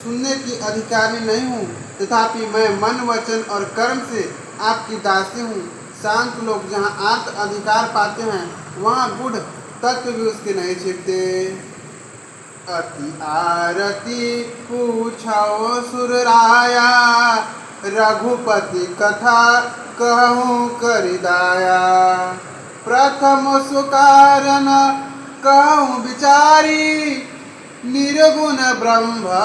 सुनने की अधिकारी नहीं हूँ, तथापि मैं मन वचन और कर्म से आपकी दासी हूँ। शांत लोग जहाँ आत्म अधिकार पाते हैं, वहाँ गूढ़ तत्व भी उसके नहीं छिपते। अति आरती पूछो सुरराया, रघुपति कथा कहूँ करिदाया। प्रथम सुकारण कहूँ विचारी, निर्गुण ब्रह्म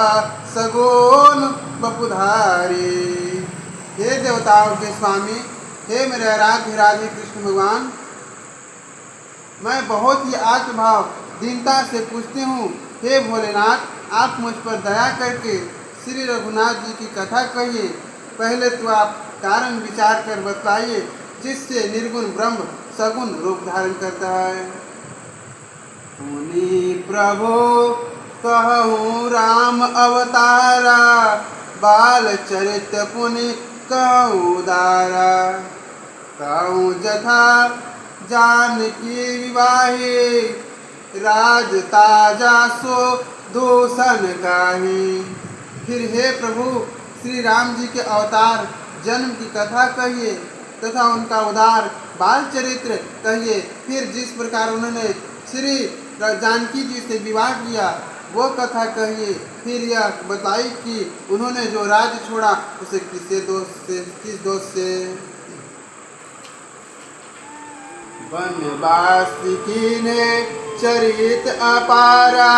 सगुण बपुधारी। हे देवताओं के स्वामी, हे मेरे आराध्य राधे कृष्ण भगवान, मैं बहुत ही आत्मभाव दीनता से पूछती हूँ, हे भोलेनाथ, आप मुझ पर दया करके श्री रघुनाथ जी की कथा कहिए। पहले तो आप कारण विचार कर बतलाइए, जिससे निर्गुण ब्रह्म सगुण रूप धारण करता है। मुनि प्रभु कहूँ राम अवतारा, बाल चरित पुनि कहूँ दारा। कहूँ जथा जानकी विवाही, राज ताजा सो दूषण गाही। फिर हे प्रभु, श्री राम जी के अवतार जन्म की कथा कहिए तथा उनका उदार बाल चरित्र कहिए। फिर जिस प्रकार उन्होंने श्री जानकी जी से विवाह किया वो कथा कहिए। फिर यह बताइए कि उन्होंने जो राज्य छोड़ा उसे किस दोष से। वनवासी कीने चरित अपारा,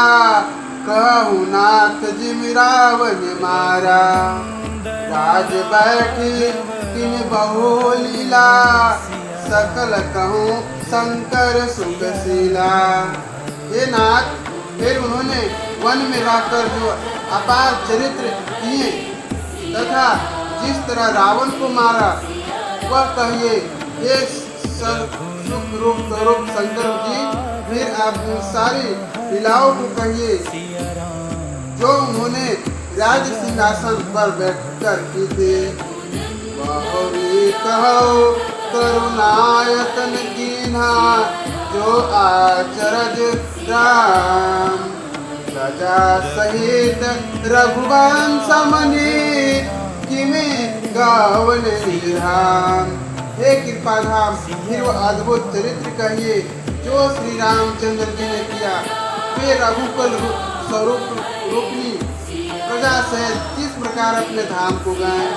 कहूँ नाथ जिम रावण मारा। राज बैठी किन बहु लीला, सकल कहूँ शंकर सुखशीला। हे नाथ, फिर उन्होंने वन में रहकर जो अपार चरित्र किए तथा जिस तरह रावण को मारा वह कहिए। हे सुख रूप स्वरूप शंकर जी, फिर आप सारी लीलाओं को कहिए जो उन्होंने राज सिंहासन पर बैठकर की थी। बहुरी कहो करुणायतन कीन्हा, जो आचरज राम। प्रजा सहित रघुवंश मनि, किमे गावन निधाम। हे कृपाधाम, फिर वो अद्भुत चरित्र कहिए जो श्री रामचंद्र जी ने किया। वे रघुकुल स्वरूप रूपी प्रजा सहित किस प्रकार अपने धाम को गए।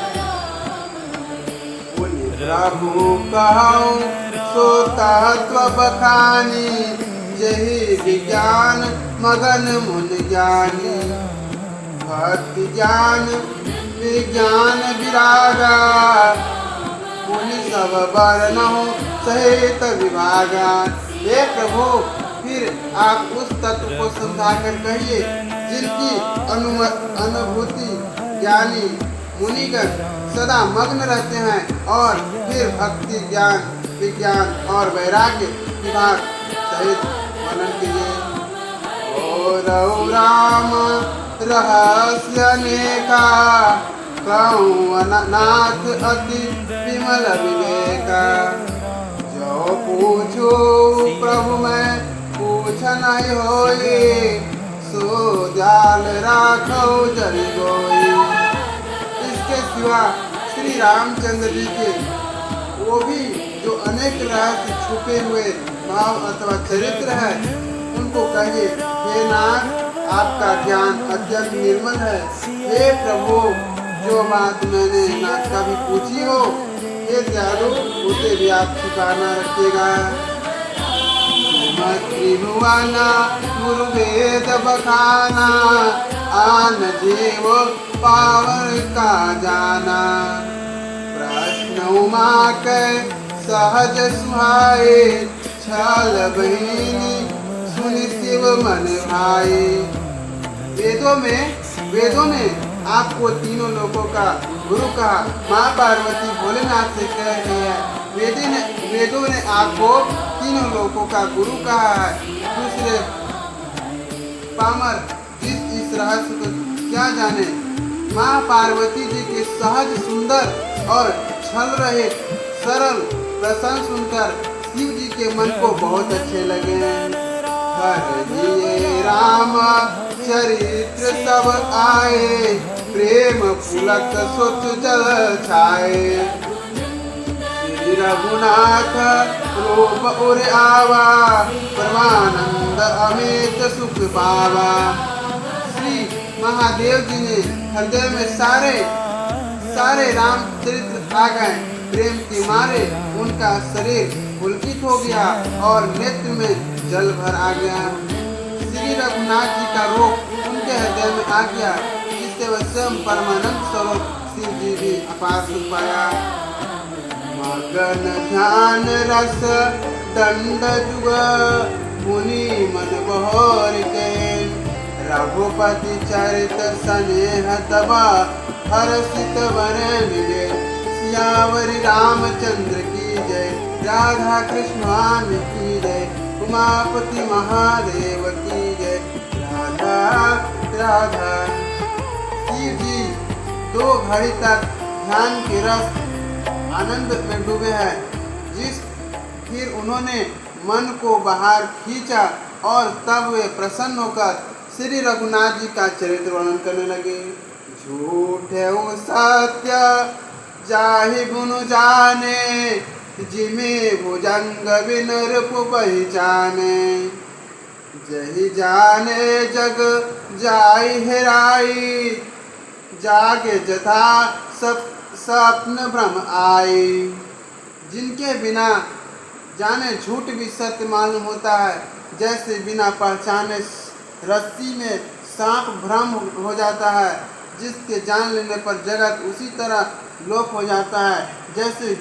प्रभु कहूँ सो तत्व बखानी, यही विज्ञान मगन मुन ज्ञानी। भक्ति ज्ञान विज्ञान विरागा, पुनि सब वर्णों सहित विभागा। हे प्रभु, फिर आप उस तत्व को समझाकर कहिए जिनकी अनुभूति ज्ञानी मुनिगण सदा मग्न रहते हैं। और फिर भक्ति ज्ञान विज्ञान और वैराग्य विभाग सहित वर्णन कीजिए। ओ राम रहस्य अनेका, कहूँ नाथ अति विमल विवेका। जो पूछो प्रभु मैं पूछ नहीं होई, सो जाल राखो जल गोई। इसके सिवा श्री रामचंद्र जी के वो भी जो अनेक रहस्य छुपे हुए भाव अथवा चरित्र है उनको कहिए। हे नाथ, आपका ज्ञान अत्यंत निर्मल है। हे प्रभु, जो बात मैंने नाथ कभी पूछी हो, हे दयालु, उसे भी आप छिपाना रखिएगा। त्रिभुवना गुरु वेद बखाना, आन जीव पावर का जाना। प्रश्न उमा के सहज सुहाए, छल बहिनी सुनि शिव मन भाई। वेदों ने आपको तीनों लोगों का गुरु कहा। माँ पार्वती भोलेनाथ से कह रही है, वेदों ने आपको तीनों लोगों का गुरु कहा है। दूसरे पामर इस रहस्य को क्या जाने। माँ पार्वती जी के सहज सुंदर और छल रहित सरल प्रसंग सुनकर शिव जी के मन को बहुत अच्छे लगे। हर दिए राम चरित्र सब आए, प्रेम पुलक सुत जल छाए। श्री रघुनाथ रूप उर आवा, परमानंद अमित सुख पावा। श्री महादेव जी ने हृदय में सारे रामचरित्र आ गए। प्रेम के मारे उनका शरीर पुलकित हो गया और नेत्र में जल भर आ गया। श्री रघुनाथ जी का रूप उनके हृदय में आ गया, जिससे वह स्वयं परमानंद स्वरूप शिव जी भी अपार सुख पाया। मगन ध्यान रस दंड जुग, मुनि मन बहोर के। रघुपति चरित स्नेह तबा, हर्षित वर मिले। सियावरी रामचंद्र की जय, राधा कृष्ण की जय, उमापति महादेव की जय, राधा राधा। शिव जी 2 घड़ी तक ध्यान के रस आनंद में डूबे हैं। फिर उन्होंने मन को बाहर खींचा और तब वे प्रसन्न होकर श्री रघुनाथ जी का चरित्र वर्णन करने लगे। झूठ है सत्य जाहि गुनु जाने, जिमे भुजंग बिन रूप पहचाने। जहि जाने जग जाई हेराई, जागे जथा सब स्वप्न भ्रम आई। जिनके बिना जाने झूठ भी सत्य मालूम होता है, जैसे बिना पहचाने रस्सी में सांप भ्रम हो जाता है। जिसके जान लेने पर जगत उसी तरह लोप हो जाता है, जैसे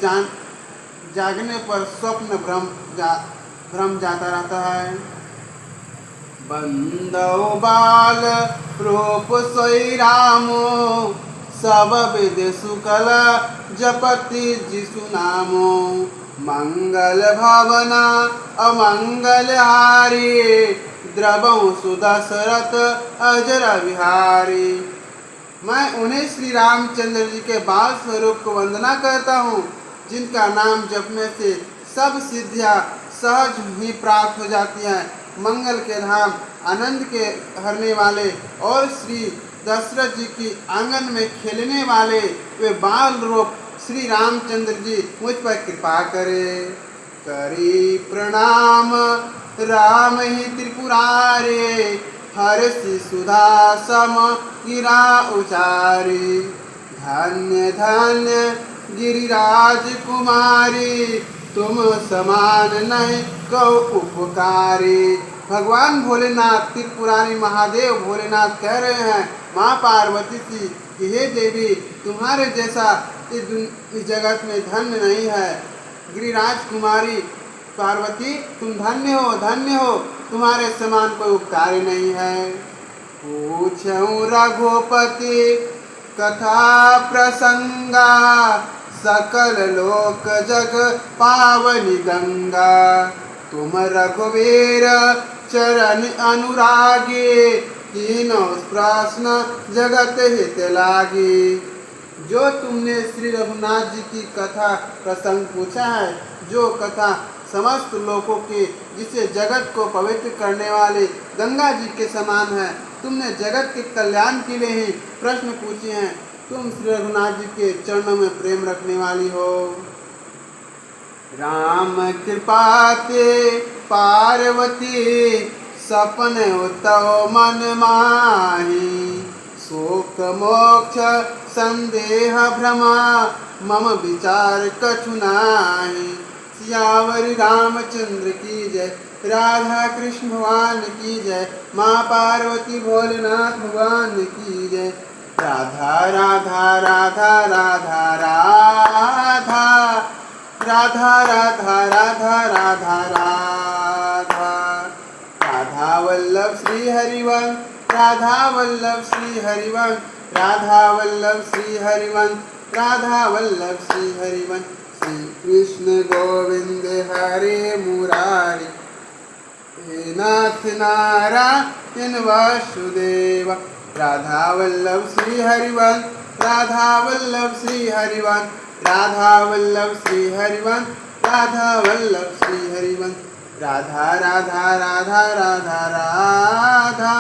जागने पर स्वप्न भ्रम जाता रहता है। बंदो बाल रूप सोई रामो, सब विद सुकल जपति जिसु नामो। मंगल भावना अमंगल हारी, द्रवौ सुदशरथ अजर विहारी। मैं उन्हें श्री रामचंद्र जी के बाल स्वरूप को वंदना करता हूँ, जिनका नाम जपने से सब सिद्धियाँ सहज ही प्राप्त हो जाती हैं। मंगल के धाम, आनंद के हरने वाले और श्री दशरथ जी की आंगन में खेलने वाले वे बाल रूप श्री रामचंद्र जी मुझ पर कृपा करे। करी प्रणाम राम ही त्रिपुरारे, हर्षि सुधा सम गिरा उचारी। धन्य धन्य गिरिराज कुमारी, तुम समान नहीं कौ उपकारी। भगवान भोलेनाथ त्रिपुरारी महादेव भोलेनाथ कह रहे हैं माँ पार्वती से कि हे देवी, तुम्हारे जैसा इस जगत में धन्य नहीं है। गिरिराज कुमारी पार्वती, तुम धन्य हो, तुम्हारे समान कोई उपकारी नहीं है। पूछऊं रघुपति कथा प्रसंगा, सकल लोक जग पावनी गंगा। तुम रघुवीर चरण अनुरागी, तीनों प्रश्न जगत हित लागी। जो तुमने श्री रघुनाथ जी की कथा प्रसंग पूछा है, जो कथा समस्त लोगों के, जिसे जगत को पवित्र करने वाले गंगा जी के समान है, तुमने जगत के कल्याण के लिए ही प्रश्न पूछे हैं। तुम श्री रघुनाथ जी के चरणों में प्रेम रखने वाली हो। राम कृपा ते पार्वती, सपन उतव मन माही। शोक मोक्ष संदेह भ्रमा, मम विचार कछु नाही। सियावरी रामचंद्र की जय, राधा कृष्ण भगवान की जय, माँ पार्वती भोलेनाथ भगवान की जय। राधा राधा राधा राधा राधा, राधा राधा राधा राधा राधा। राधा वल्लभ श्री हरिवंश, राधा वल्लभ श्री हरिवंश, राधा वल्लभ श्री हरिवंश, राधा वल्लभ श्री हरिवंश। श्री कृष्ण गोविंद हरे मुरारी, हे नाथ नारायण वासुदेव। राधा वल्लभ श्री हरिवंश, राधा वल्लभ श्री हरिवंश, राधा वल्लभ श्री हरिवंश, राधा वल्लभ श्री हरिवंश। राधा राधा राधा राधा राधा।